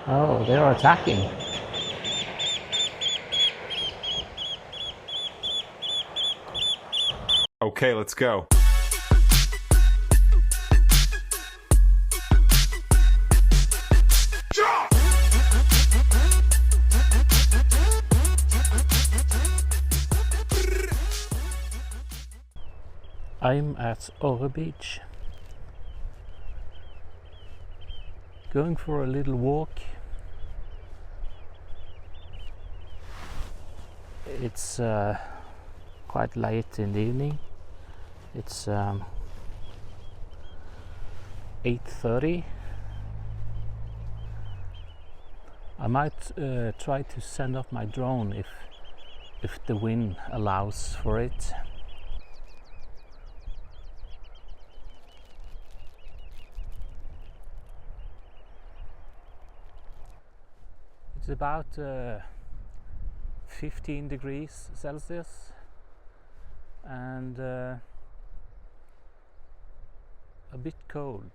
Oh, they are attacking. Okay, let's go. I'm at Orre beach, going for a little walk. It's quite late in the evening. It's 8:30. I might try to send off my drone if the wind allows for it. It's about 15 degrees Celsius and a bit cold.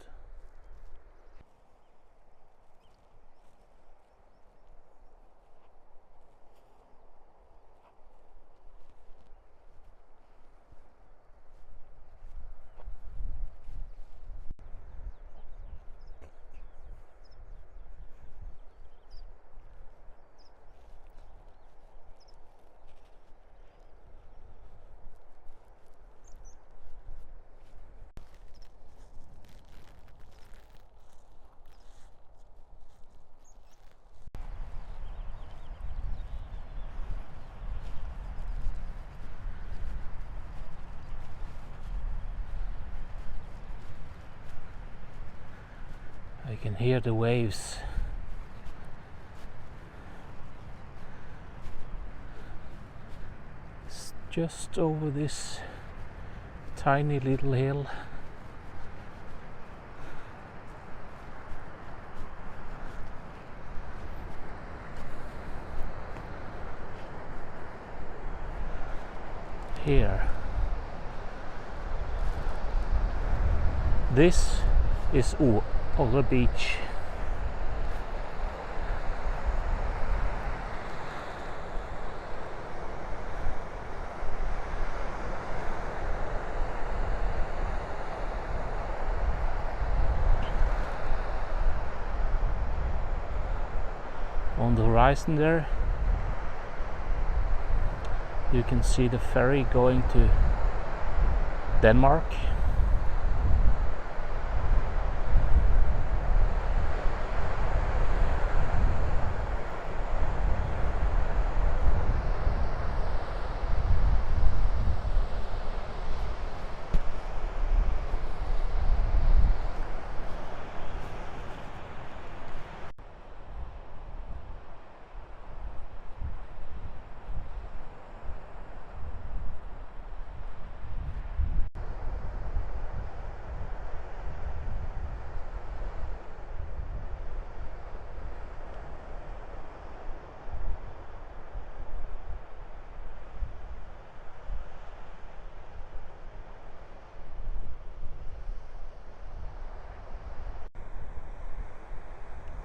I can hear the waves. It's just over this tiny little hill. Here. This is Orre beach. On the horizon there you can see the ferry going to Denmark.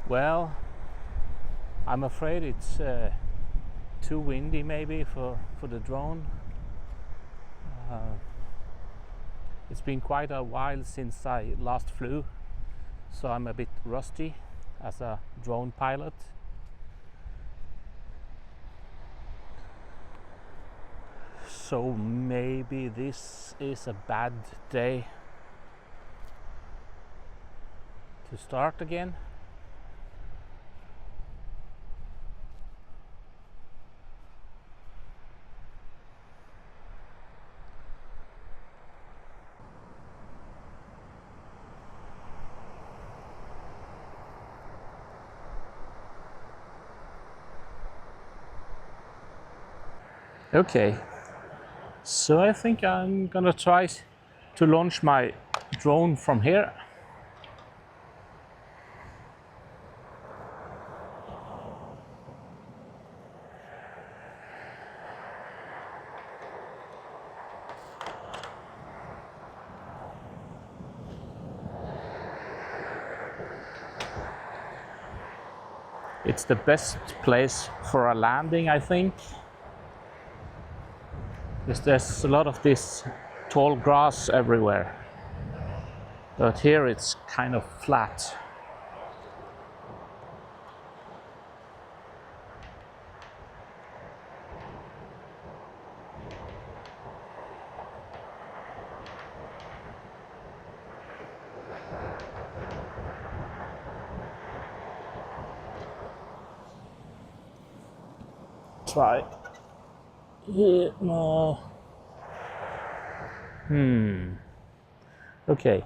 Well, I'm afraid it's too windy maybe for the drone. It's been quite a while since I last flew, so I'm a bit rusty as a drone pilot. So maybe this is a bad day to start again. Okay, so I think I'm gonna try to launch my drone from here. It's the best place for a landing, I think. Because there's a lot of this tall grass everywhere. But here it's kind of flat. Try here, no. Okay.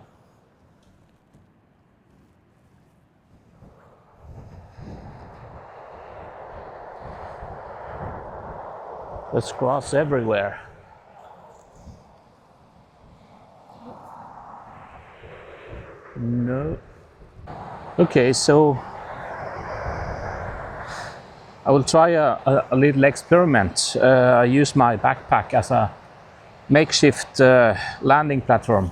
There's grass everywhere. No. Okay, so I will try a little experiment. I use my backpack as a makeshift landing platform.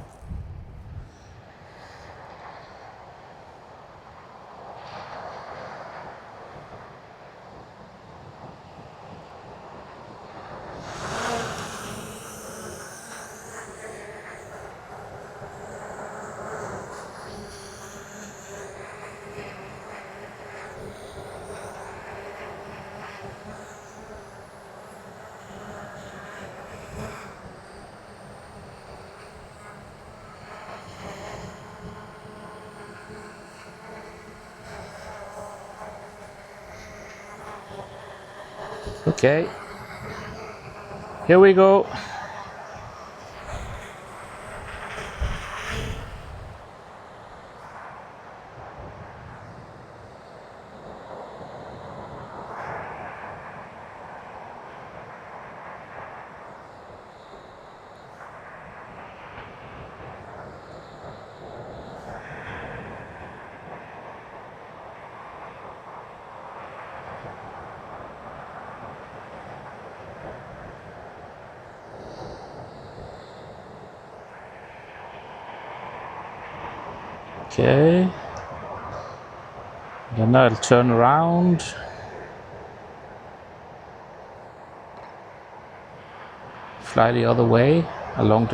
Okay, here we go. Okay, then I'll turn around. Fly the other way along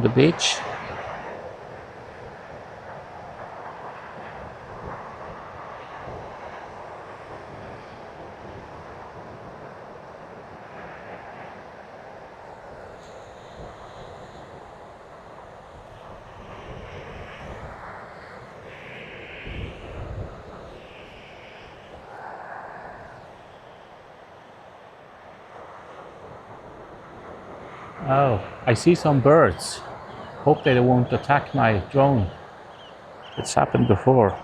the beach. Oh, I see some birds. Hope they won't attack my drone. It's happened before.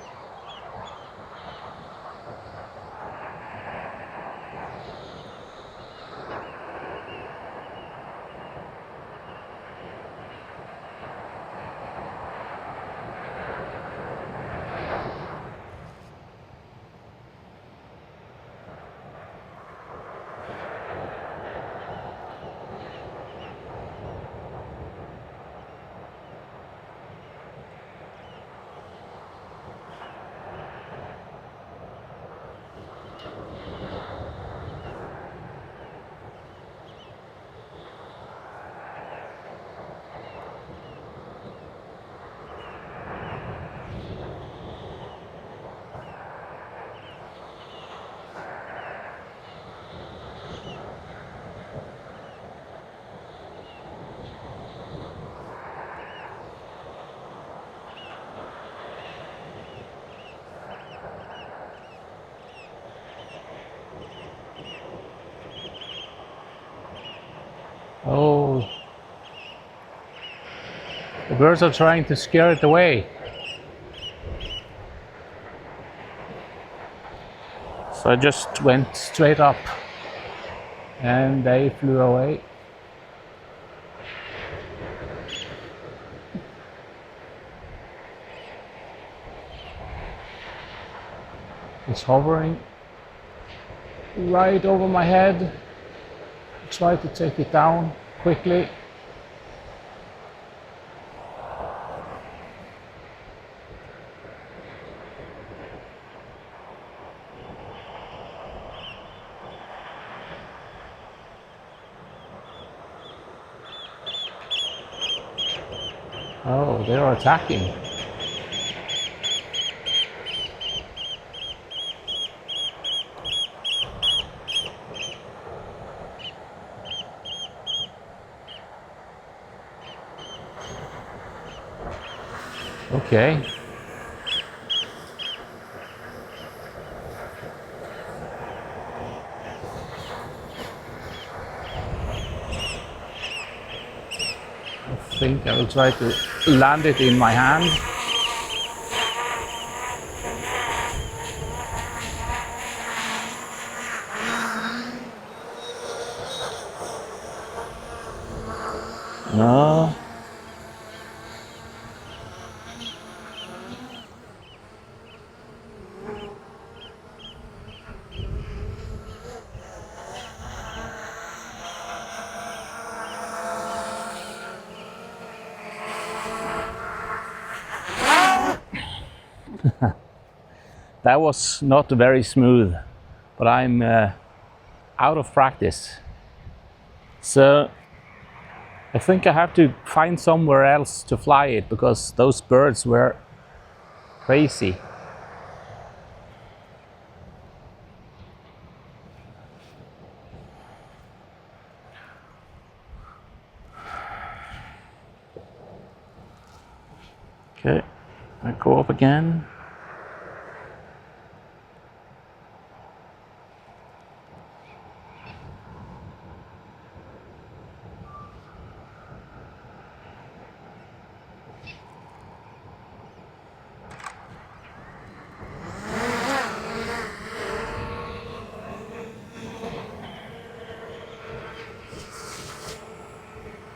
Oh, the birds are trying to scare it away. So I just went straight up and they flew away. It's hovering right over my head. Try to take it down quickly. Oh, they're attacking. Okay. I think I will try to land it in my hand. No. That was not very smooth, but I'm out of practice. So I think I have to find somewhere else to fly it because those birds were crazy. Okay, I go up again.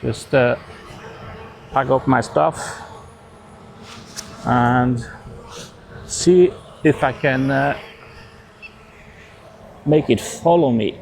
Just pack up my stuff and see if I can make it follow me.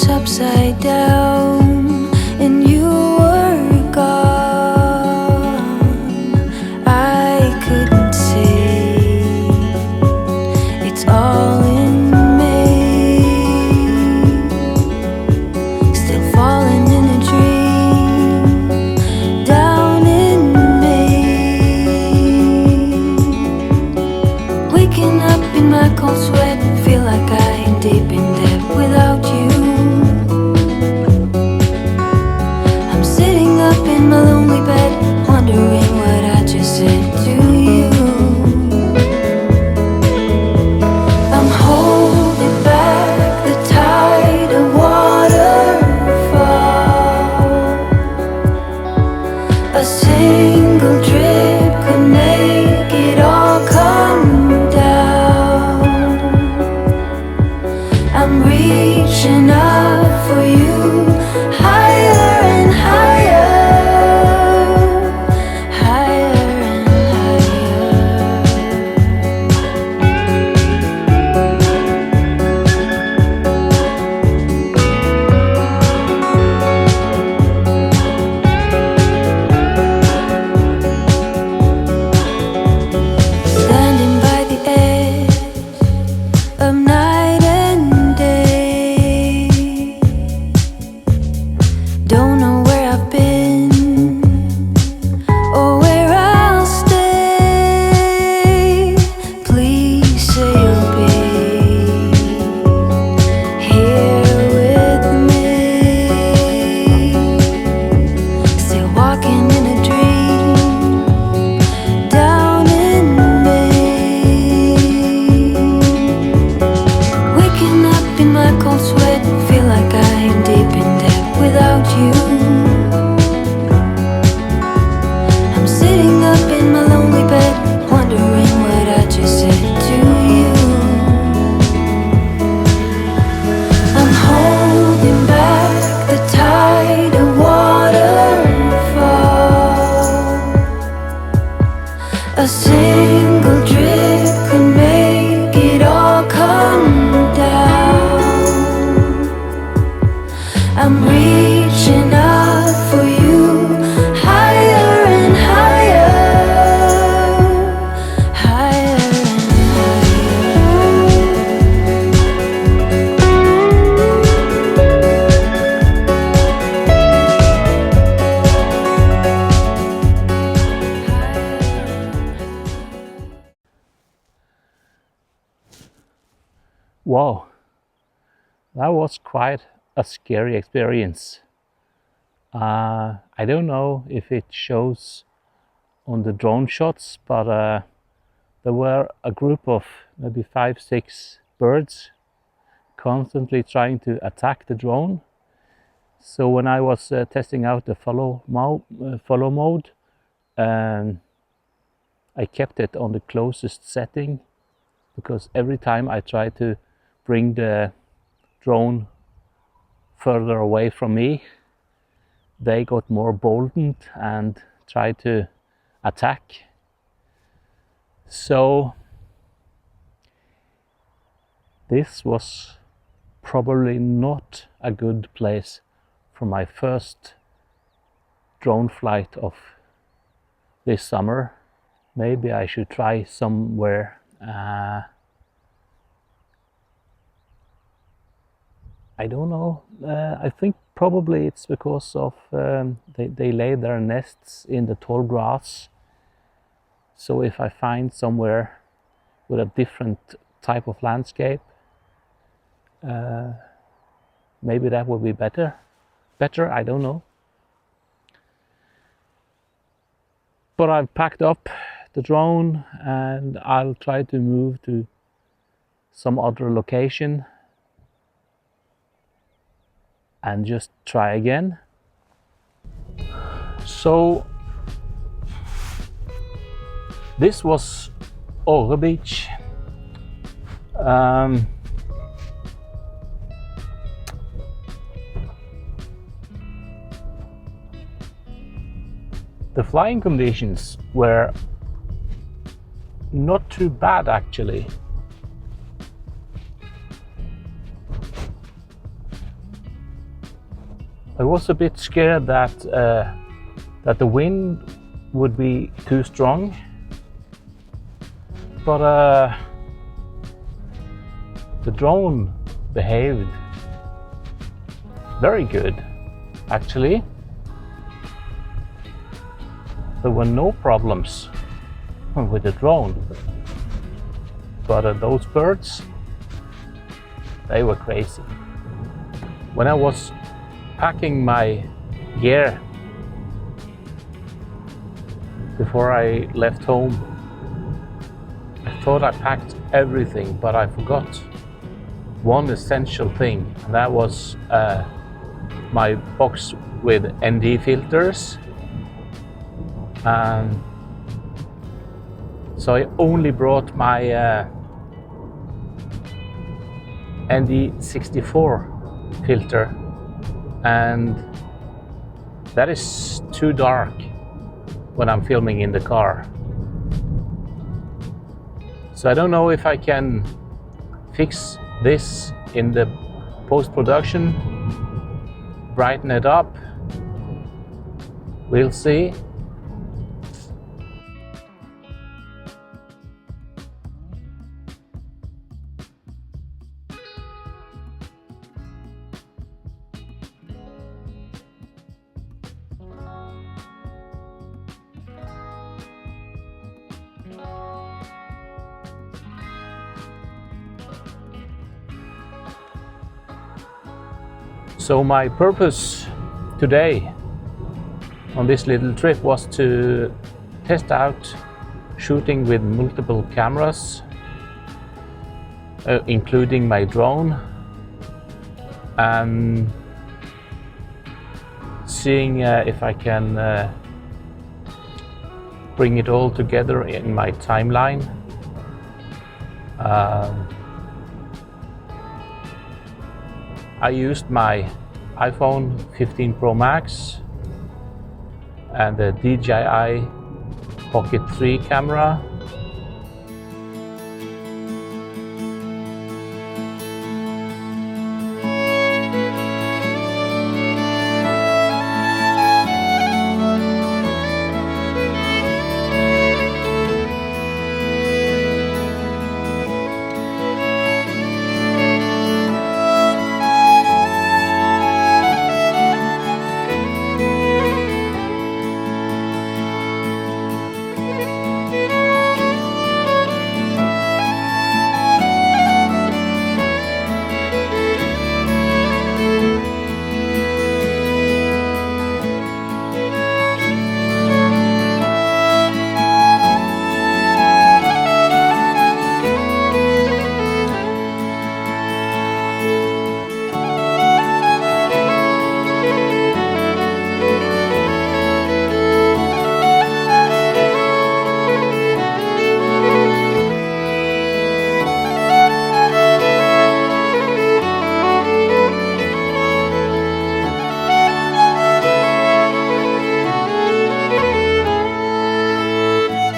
Upside down and you were gone. I couldn't see, it's all in me. Still falling in a dream down in me. Waking up in my cold sweat, feel like I ain't deep in debt without you. A single drip could make it all come down. I'm reaching up for you, higher and higher, higher and Wow, that was quite a scary experience. I don't know if it shows on the drone shots, but there were a group of maybe 5-6 birds constantly trying to attack the drone. So when I was testing out the follow mode, I kept it on the closest setting, because every time I tried to bring the drone further away from me, they got more boldened and tried to attack. So this was probably not a good place for my first drone flight of this summer. Maybe I should try somewhere. I don't know. I think probably it's because of they lay their nests in the tall grass. So if I find somewhere with a different type of landscape, maybe that would be better. I don't know. But I've packed up the drone and I'll try to move to some other location and just try again. So this was Orre beach. The flying conditions were not too bad actually. I was a bit scared that the wind would be too strong, but the drone behaved very good actually. There were no problems with the drone, but those birds, they were crazy. When I was packing my gear before I left home, I thought I packed everything, but I forgot one essential thing, and that was my box with ND filters. So I only brought my ND64 filter, and that is too dark when I'm filming in the car. So I don't know if I can fix this in the post-production, brighten it up. We'll see. So my purpose today on this little trip was to test out shooting with multiple cameras, including my drone, and seeing if I can bring it all together in my timeline. I used my iPhone 15 Pro Max and the DJI Pocket 3 camera.